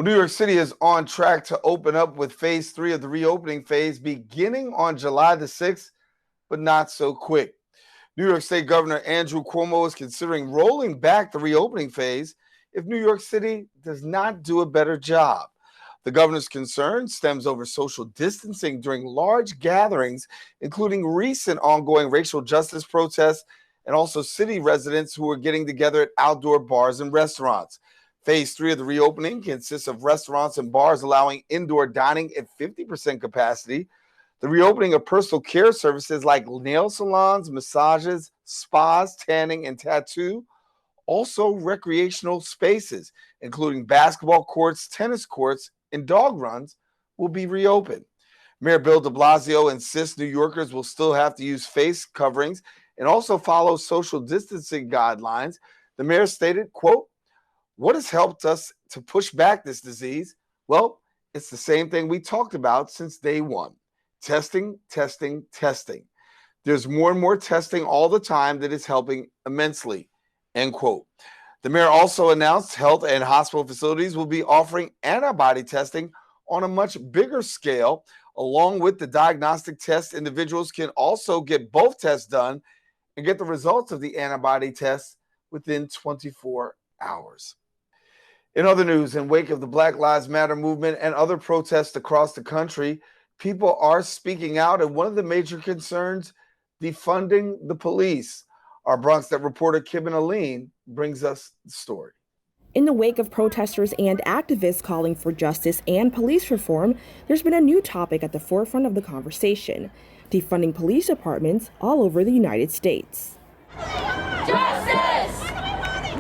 New York City is on track to open up with phase 3 of the reopening phase beginning on July the 6th, but not so quick. New York State Governor Andrew Cuomo is considering rolling back the reopening phase if New York City does not do a better job. The governor's concern stems over social distancing during large gatherings, including recent ongoing racial justice protests and also city residents who are getting together at outdoor bars and restaurants. Phase 3 of the reopening consists of restaurants and bars allowing indoor dining at 50% capacity, the reopening of personal care services like nail salons, massages, spas, tanning, and tattoo, also recreational spaces, including basketball courts, tennis courts, and dog runs, will be reopened. Mayor Bill de Blasio insists New Yorkers will still have to use face coverings and also follow social distancing guidelines. The mayor stated, quote, "What has helped us to push back this disease? Well, it's the same thing we talked about since day one. Testing, testing, testing. There's more and more testing all the time that is helping immensely," end quote. The mayor also announced health and hospital facilities will be offering antibody testing on a much bigger scale. Along with the diagnostic test, individuals can also get both tests done and get the results of the antibody test within 24 hours. In other news, in wake of the Black Lives Matter movement and other protests across the country, people are speaking out, and one of the major concerns, defunding the police. Our BronxNet reporter, Kibben Aline, brings us the story. In the wake of protesters and activists calling for justice and police reform, there's been a new topic at the forefront of the conversation: defunding police departments all over the United States. Justice!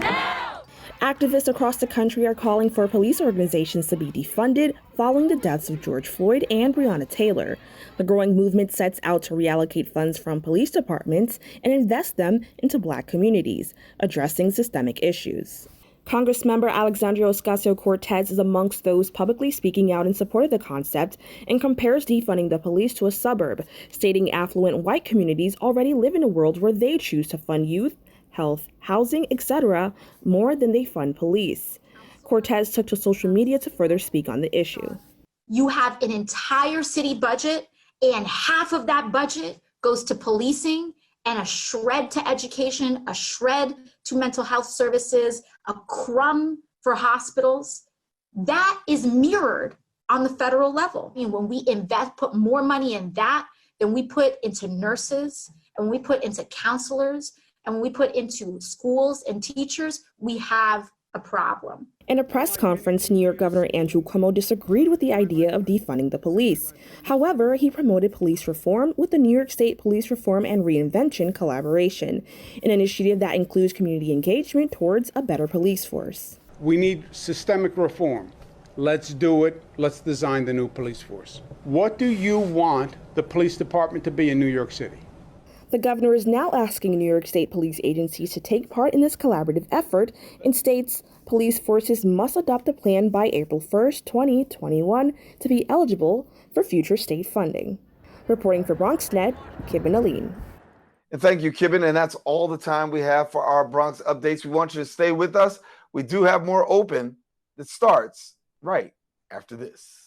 Now! Activists across the country are calling for police organizations to be defunded following the deaths of George Floyd and Breonna Taylor. The growing movement sets out to reallocate funds from police departments and invest them into Black communities, addressing systemic issues. Congressmember Alexandria Ocasio-Cortez is amongst those publicly speaking out in support of the concept and compares defunding the police to a suburb, stating affluent white communities already live in a world where they choose to fund youth, health, housing, etc. more than they fund police. Cortez took to social media to further speak on the issue. You have an entire city budget, and half of that budget goes to policing and a shred to education, a shred to mental health services, a crumb for hospitals. That is mirrored on the federal level. I mean, when we put more money in that than we put into nurses, and we put into counselors, and when we put into schools and teachers, we have a problem. In a press conference, New York Governor Andrew Cuomo disagreed with the idea of defunding the police. However, he promoted police reform with the New York State Police Reform and Reinvention Collaboration, an initiative that includes community engagement towards a better police force. We need systemic reform. Let's do it. Let's design the new police force. What do you want the police department to be in New York City? The governor is now asking New York State police agencies to take part in this collaborative effort and states police forces must adopt a plan by April 1st, 2021 to be eligible for future state funding. Reporting for BronxNet, Kibben Aline. And thank you, Kibben. And that's all the time we have for our Bronx updates. We want you to stay with us. We do have more open that starts right after this.